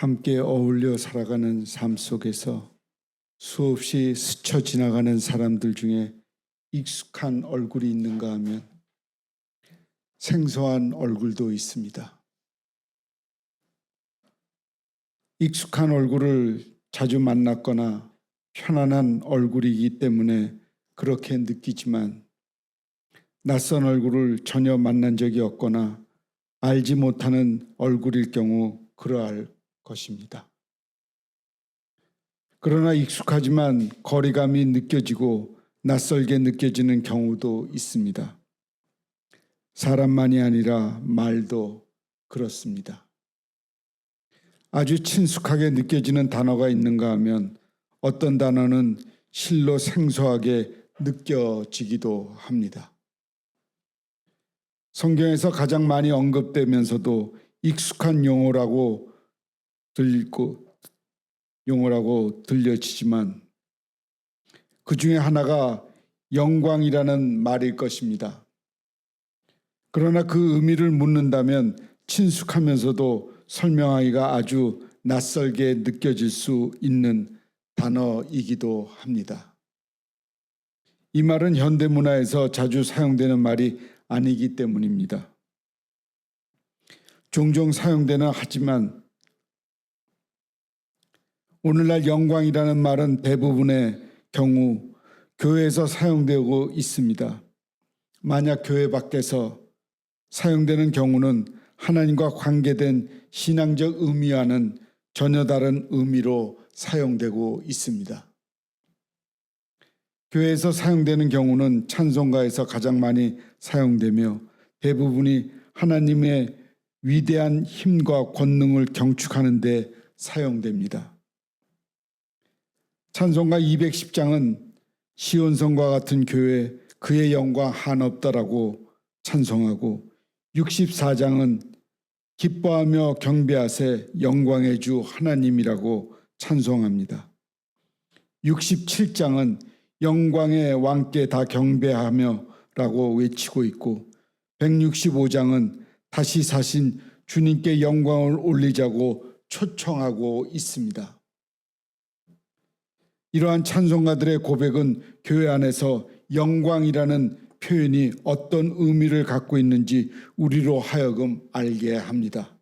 함께 어울려 살아가는 삶 속에서 수없이 스쳐 지나가는 사람들 중에 익숙한 얼굴이 있는가 하면 생소한 얼굴도 있습니다. 익숙한 얼굴을 자주 만났거나 편안한 얼굴이기 때문에 그렇게 느끼지만 낯선 얼굴을 전혀 만난 적이 없거나 알지 못하는 얼굴일 경우 그러할 것입니다. 그러나 익숙하지만 거리감이 느껴지고 낯설게 느껴지는 경우도 있습니다. 사람만이 아니라 말도 그렇습니다. 아주 친숙하게 느껴지는 단어가 있는가 하면 어떤 단어는 실로 생소하게 느껴지기도 합니다. 성경에서 가장 많이 언급되면서도 익숙한 용어라고 들려지지만 그 중에 하나가 영광이라는 말일 것입니다. 그러나 그 의미를 묻는다면 친숙하면서도 설명하기가 아주 낯설게 느껴질 수 있는 단어이기도 합니다. 이 말은 현대문화에서 자주 사용되는 말이 아니기 때문입니다. 종종 사용되는 하지만 오늘날 영광이라는 말은 대부분의 경우 교회에서 사용되고 있습니다. 만약 교회 밖에서 사용되는 경우는 하나님과 관계된 신앙적 의미와는 전혀 다른 의미로 사용되고 있습니다. 교회에서 사용되는 경우는 찬송가에서 가장 많이 사용되며 대부분이 하나님의 위대한 힘과 권능을 경축하는 데 사용됩니다. 찬송가 210장은 시온성과 같은 교회 그의 영광 한없다라고 찬송하고 64장은 기뻐하며 경배하세 영광의 주 하나님이라고 찬송합니다. 67장은 영광의 왕께 다 경배하며 라고 외치고 있고 165장은 다시 사신 주님께 영광을 올리자고 초청하고 있습니다. 이러한 찬송가들의 고백은 교회 안에서 영광이라는 표현이 어떤 의미를 갖고 있는지 우리로 하여금 알게 합니다.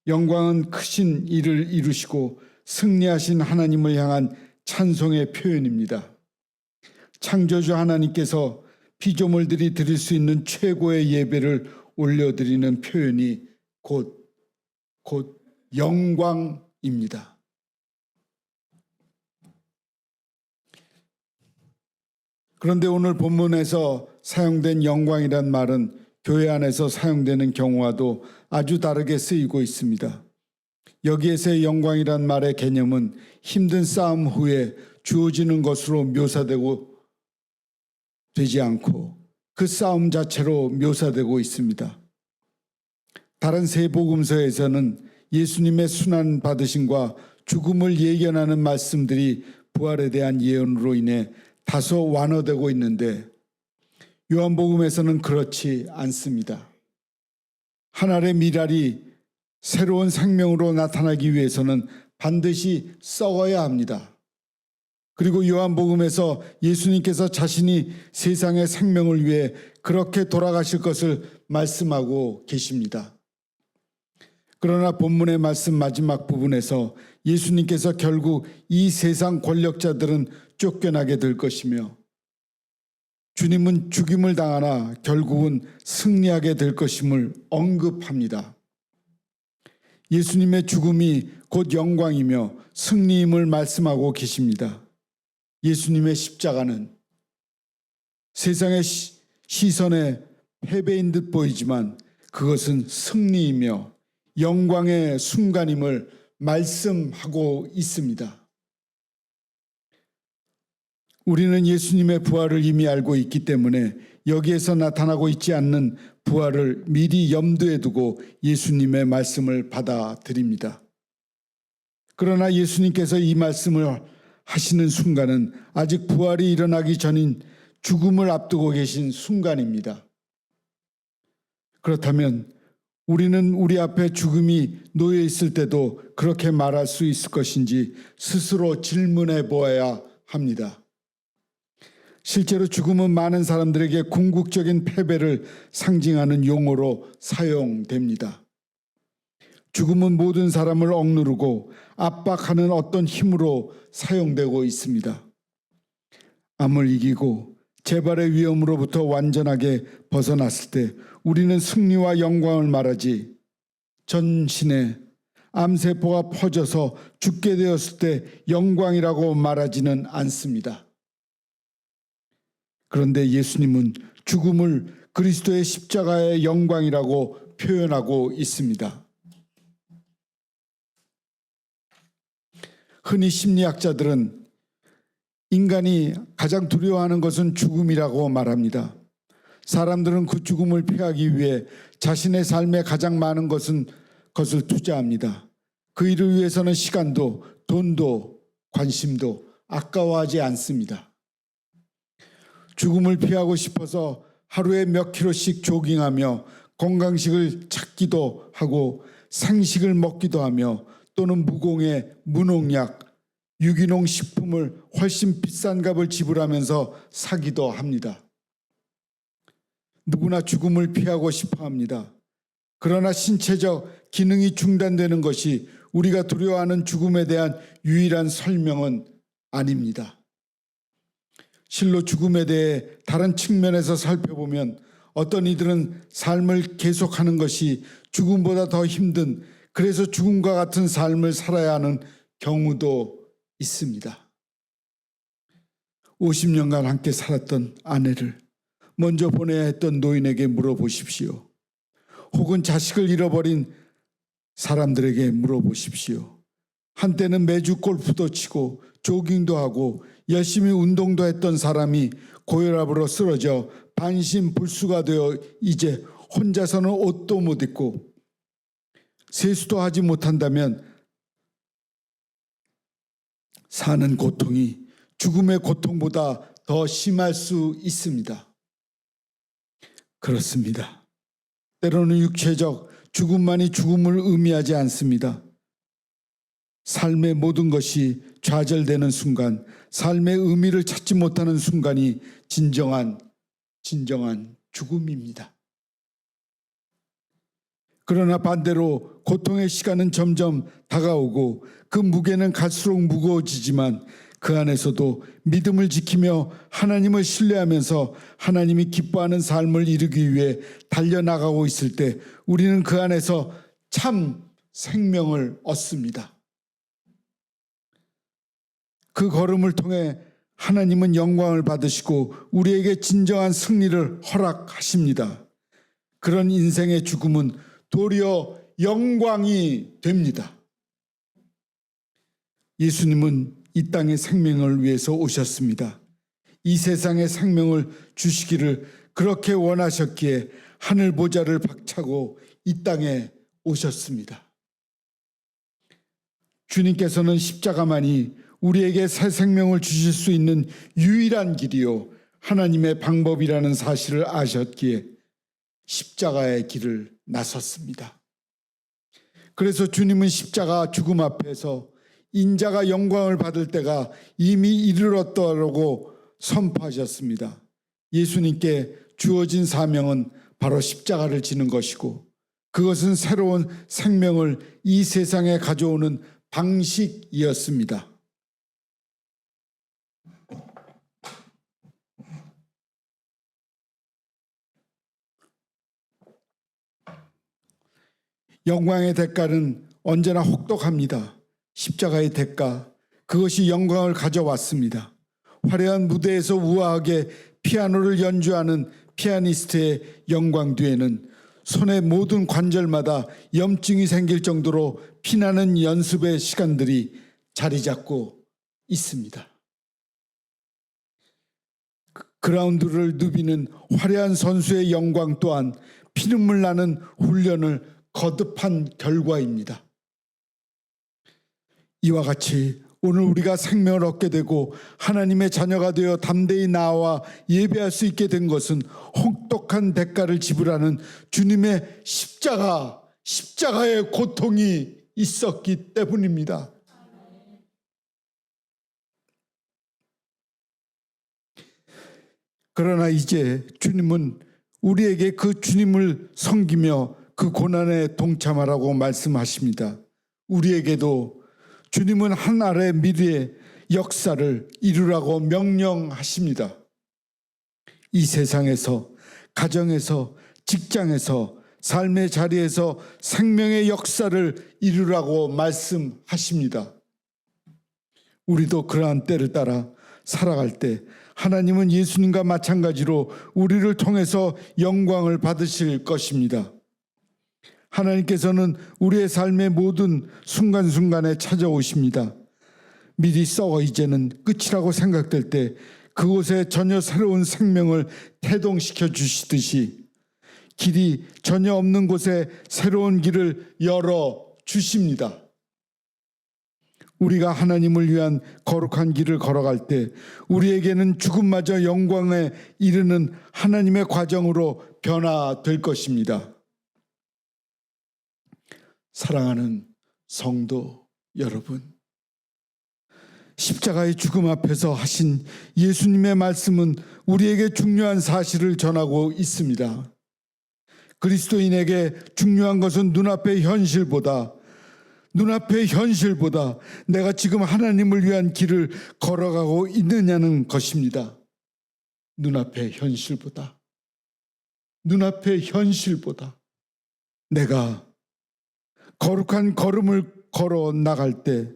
영광은 크신 일을 이루시고 승리하신 하나님을 향한 찬송의 표현입니다. 창조주 하나님께서 피조물들이 드릴 수 있는 최고의 예배를 올려드리는 표현이 곧 영광입니다. 그런데 오늘 본문에서 사용된 영광이란 말은 교회 안에서 사용되는 경우와도 아주 다르게 쓰이고 있습니다. 여기에서의 영광이란 말의 개념은 힘든 싸움 후에 주어지는 것으로 묘사되고 되지 않고 그 싸움 자체로 묘사되고 있습니다. 다른 세 복음서에서는 예수님의 순환 받으심과 죽음을 예견하는 말씀들이 부활에 대한 예언으로 인해 다소 완화되고 있는데 요한복음에서는 그렇지 않습니다. 한 알의 밀알이 새로운 생명으로 나타나기 위해서는 반드시 썩어야 합니다. 그리고 요한복음에서 예수님께서 자신이 세상의 생명을 위해 그렇게 돌아가실 것을 말씀하고 계십니다. 그러나 본문의 말씀 마지막 부분에서 예수님께서 결국 이 세상 권력자들은 쫓겨나게 될 것이며 주님은 죽임을 당하나 결국은 승리하게 될 것임을 언급합니다. 예수님의 죽음이 곧 영광이며 승리임을 말씀하고 계십니다. 예수님의 십자가는 세상의 시선에 패배인 듯 보이지만 그것은 승리이며 영광의 순간임을 말씀하고 있습니다. 우리는 예수님의 부활을 이미 알고 있기 때문에 여기에서 나타나고 있지 않는 부활을 미리 염두에 두고 예수님의 말씀을 받아들입니다. 그러나 예수님께서 이 말씀을 하시는 순간은 아직 부활이 일어나기 전인 죽음을 앞두고 계신 순간입니다. 그렇다면 우리는 우리 앞에 죽음이 놓여 있을 때도 그렇게 말할 수 있을 것인지 스스로 질문해 보아야 합니다. 실제로 죽음은 많은 사람들에게 궁극적인 패배를 상징하는 용어로 사용됩니다. 죽음은 모든 사람을 억누르고 압박하는 어떤 힘으로 사용되고 있습니다. 암을 이기고 재발의 위험으로부터 완전하게 벗어났을 때 우리는 승리와 영광을 말하지, 전신에 암세포가 퍼져서 죽게 되었을 때 영광이라고 말하지는 않습니다. 그런데 예수님은 죽음을 그리스도의 십자가의 영광이라고 표현하고 있습니다. 흔히 심리학자들은 인간이 가장 두려워하는 것은 죽음이라고 말합니다. 사람들은 그 죽음을 피하기 위해 자신의 삶에 가장 많은 것을 투자합니다. 그 일을 위해서는 시간도, 돈도, 관심도 아까워하지 않습니다. 죽음을 피하고 싶어서 하루에 몇 킬로씩 조깅하며 건강식을 찾기도 하고 생식을 먹기도 하며 또는 무공해 무농약, 유기농 식품을 훨씬 비싼 값을 지불하면서 사기도 합니다. 누구나 죽음을 피하고 싶어 합니다. 그러나 신체적 기능이 중단되는 것이 우리가 두려워하는 죽음에 대한 유일한 설명은 아닙니다. 실로 죽음에 대해 다른 측면에서 살펴보면 어떤 이들은 삶을 계속하는 것이 죽음보다 더 힘든, 그래서 죽음과 같은 삶을 살아야 하는 경우도 있습니다. 50년간 함께 살았던 아내를 먼저 보내야 했던 노인에게 물어보십시오. 혹은 자식을 잃어버린 사람들에게 물어보십시오. 한때는 매주 골프도 치고 조깅도 하고 열심히 운동도 했던 사람이 고혈압으로 쓰러져 반신불수가 되어 이제 혼자서는 옷도 못 입고 세수도 하지 못한다면 사는 고통이 죽음의 고통보다 더 심할 수 있습니다. 그렇습니다. 때로는 육체적 죽음만이 죽음을 의미하지 않습니다. 삶의 모든 것이 좌절되는 순간, 삶의 의미를 찾지 못하는 순간이 진정한 죽음입니다. 그러나 반대로 고통의 시간은 점점 다가오고 그 무게는 갈수록 무거워지지만 그 안에서도 믿음을 지키며 하나님을 신뢰하면서 하나님이 기뻐하는 삶을 이루기 위해 달려나가고 있을 때 우리는 그 안에서 참 생명을 얻습니다. 그 걸음을 통해 하나님은 영광을 받으시고 우리에게 진정한 승리를 허락하십니다. 그런 인생의 죽음은 도리어 영광이 됩니다. 예수님은 이 땅의 생명을 위해서 오셨습니다. 이 세상의 생명을 주시기를 그렇게 원하셨기에 하늘 보좌를 박차고 이 땅에 오셨습니다. 주님께서는 십자가만이 우리에게 새 생명을 주실 수 있는 유일한 길이요 하나님의 방법이라는 사실을 아셨기에 십자가의 길을 나섰습니다. 그래서 주님은 십자가 죽음 앞에서 인자가 영광을 받을 때가 이미 이르렀다고 선포하셨습니다. 예수님께 주어진 사명은 바로 십자가를 지는 것이고 그것은 새로운 생명을 이 세상에 가져오는 방식이었습니다. 영광의 대가는 언제나 혹독합니다. 십자가의 대가, 그것이 영광을 가져왔습니다. 화려한 무대에서 우아하게 피아노를 연주하는 피아니스트의 영광 뒤에는 손의 모든 관절마다 염증이 생길 정도로 피나는 연습의 시간들이 자리 잡고 있습니다. 그라운드를 누비는 화려한 선수의 영광 또한 피눈물 나는 훈련을 거듭한 결과입니다. 이와 같이 오늘 우리가 생명을 얻게 되고 하나님의 자녀가 되어 담대히 나와 예배할 수 있게 된 것은 혹독한 대가를 지불하는 주님의 십자가의 고통이 있었기 때문입니다. 그러나 이제 주님은 우리에게 그 주님을 섬기며 그 고난에 동참하라고 말씀하십니다. 우리에게도 주님은 하나의 미래의 역사를 이루라고 명령하십니다. 이 세상에서, 가정에서, 직장에서, 삶의 자리에서 생명의 역사를 이루라고 말씀하십니다. 우리도 그러한 때를 따라 살아갈 때 하나님은 예수님과 마찬가지로 우리를 통해서 영광을 받으실 것입니다. 하나님께서는 우리의 삶의 모든 순간순간에 찾아오십니다. 미리 썩어 이제는 끝이라고 생각될 때 그곳에 전혀 새로운 생명을 태동시켜 주시듯이 길이 전혀 없는 곳에 새로운 길을 열어 주십니다. 우리가 하나님을 위한 거룩한 길을 걸어갈 때 우리에게는 죽음마저 영광에 이르는 하나님의 과정으로 변화될 것입니다. 사랑하는 성도 여러분, 십자가의 죽음 앞에서 하신 예수님의 말씀은 우리에게 중요한 사실을 전하고 있습니다. 그리스도인에게 중요한 것은 눈앞의 현실보다 내가 지금 하나님을 위한 길을 걸어가고 있느냐는 것입니다. 눈앞의 현실보다 내가 거룩한 걸음을 걸어 나갈 때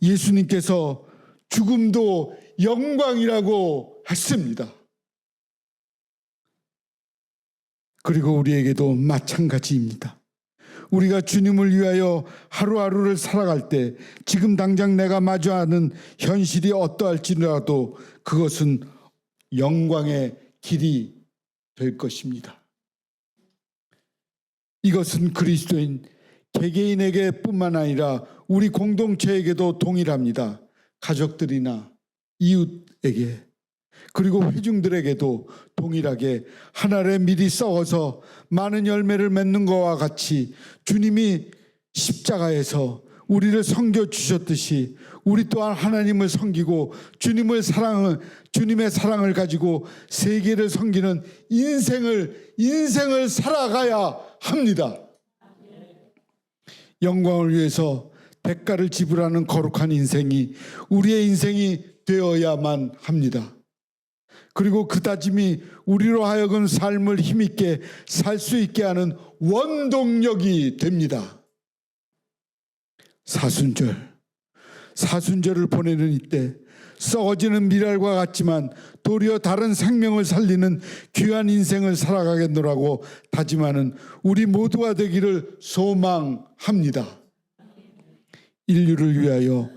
예수님께서 죽음도 영광이라고 했습니다. 그리고 우리에게도 마찬가지입니다. 우리가 주님을 위하여 하루하루를 살아갈 때 지금 당장 내가 마주하는 현실이 어떠할지라도 그것은 영광의 길이 될 것입니다. 이것은 그리스도인 개개인에게 뿐만 아니라 우리 공동체에게도 동일합니다. 가족들이나 이웃에게 그리고 회중들에게도 동일하게 한 알에 미리 썩어서 많은 열매를 맺는 것과 같이 주님이 십자가에서 우리를 섬겨주셨듯이 우리 또한 하나님을 섬기고 주님의 사랑을 가지고 세계를 섬기는 인생을 살아가야 합니다. 영광을 위해서 대가를 지불하는 거룩한 인생이 우리의 인생이 되어야만 합니다. 그리고 그 다짐이 우리로 하여금 삶을 힘있게 살 수 있게 하는 원동력이 됩니다. 사순절을 보내는 이때 썩어지는 미랄과 같지만 도리어 다른 생명을 살리는 귀한 인생을 살아가겠노라고 다짐하는 우리 모두가 되기를 소망합니다. 인류를 위하여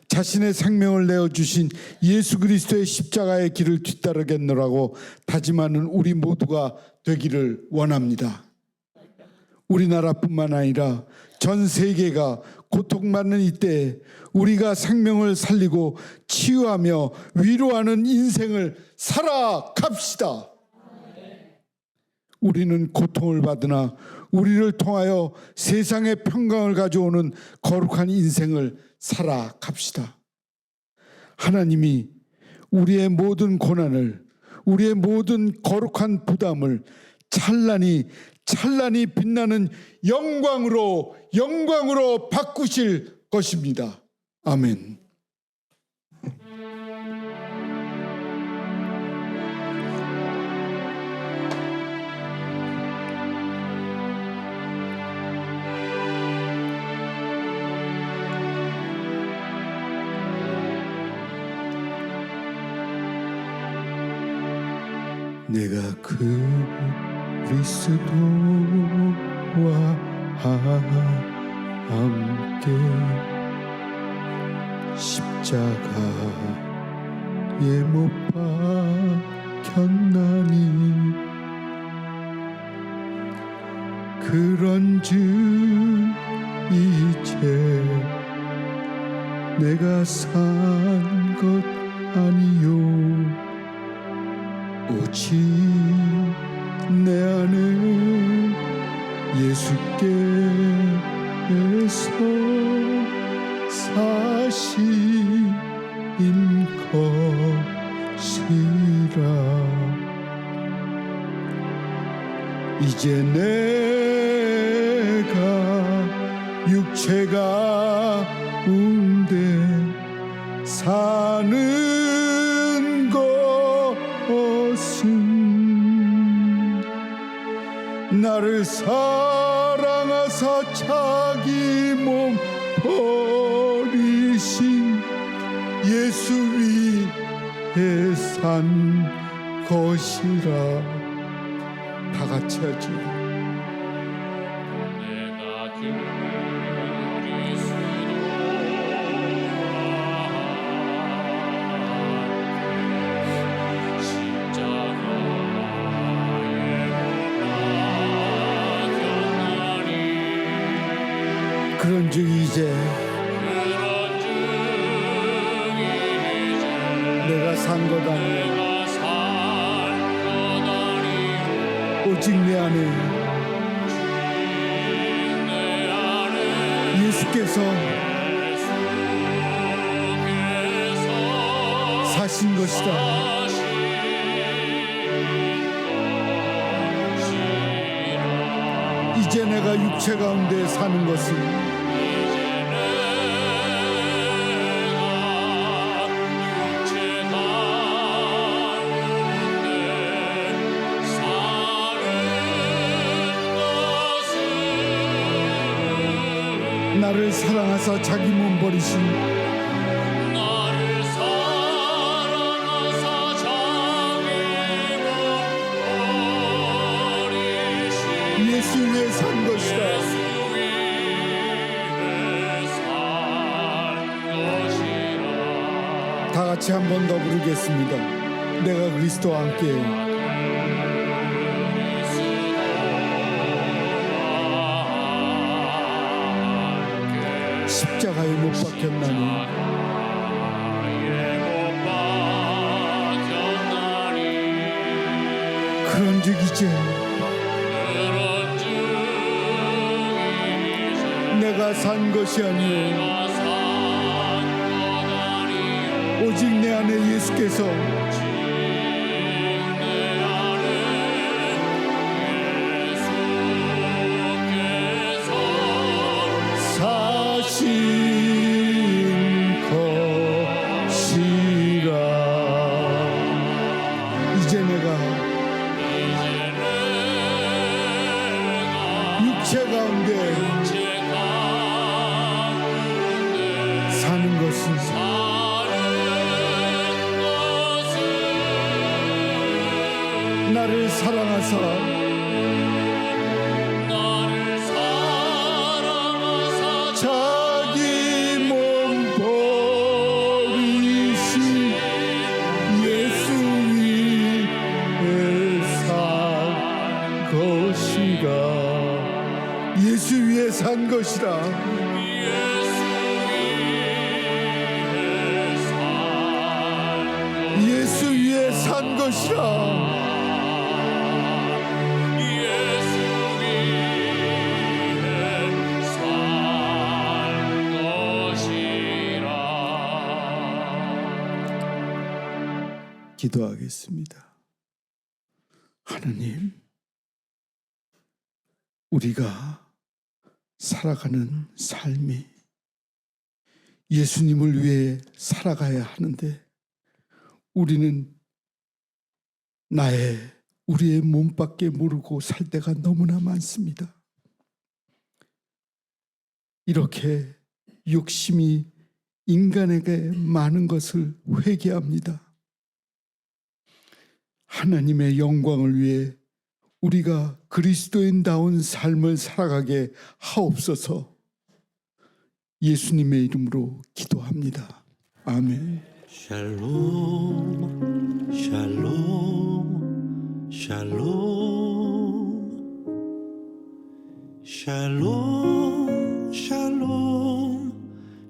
자신의 생명을 내어주신 예수 그리스도의 십자가의 길을 뒤따르겠노라고 다짐하는 우리 모두가 되기를 원합니다. 우리나라뿐만 아니라 전 세계가 고통받는 이때에 우리가 생명을 살리고 치유하며 위로하는 인생을 살아갑시다. 우리는 고통을 받으나 우리를 통하여 세상의 평강을 가져오는 거룩한 인생을 살아갑시다. 하나님이 우리의 모든 고난을, 우리의 모든 거룩한 부담을 찬란히 빛나는 영광으로 바꾸실 것입니다. 아멘. 내가 그리스도와 함께 십자가에 못 박혔나니 그런즉 이제 내가 산 것 아니요 오직 내 안에 예수께서 사신 것이라. 이제 내가 육체가 운데 사는 것은 나를 사랑하사 자기 몸 버리신 예수 위에 산 것이라. 다 같이 하죠. 내가 그런즉 이제 내가 산 것 아니요 오직 내 안에 예수께서 사신 것이다. 이제 내가 육체 가운데 사는 것은 나를 사랑하사 자기 몸 버리신 예수 위에 산 것이다. 다 같이 한 번 더 부르겠습니다. 내가 그리스도와 함께 십자가에 못 박혔나니 그런즉 이제 내가 산 것이 아니요 오직 내 안에 예수께서 사신 것이라. 이제 내가 육체 가운데 사는 것은 나를 사랑하사 자기 몸 버리신 예수 위에 산 것이라. 예수 위에 산 것이라. 예수 위에 산 것이라. 기도하겠습니다. 하나님, 우리가 살아가는 삶이 예수님을 위해 살아가야 하는데 우리는 우리의 몸밖에 모르고 살 때가 너무나 많습니다. 이렇게 욕심이 인간에게 많은 것을 회개합니다. 하나님의 영광을 위해 우리가 그리스도인다운 삶을 살아가게 하옵소서. 예수님의 이름으로 기도합니다. 아멘. 샬롬 샬롬 샬롬 샬롬 샬롬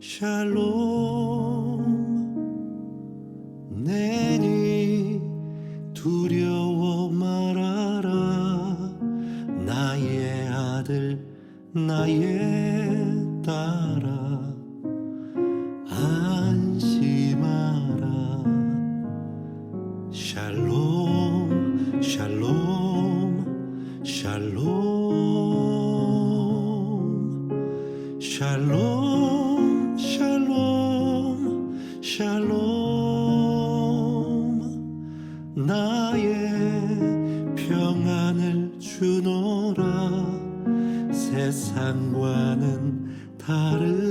샬롬 나의 딸아 안심하라. 샬롬 샬롬 샬롬 샬롬 샬롬 샬롬. 나의 평안을 주노라. 세상과는 다른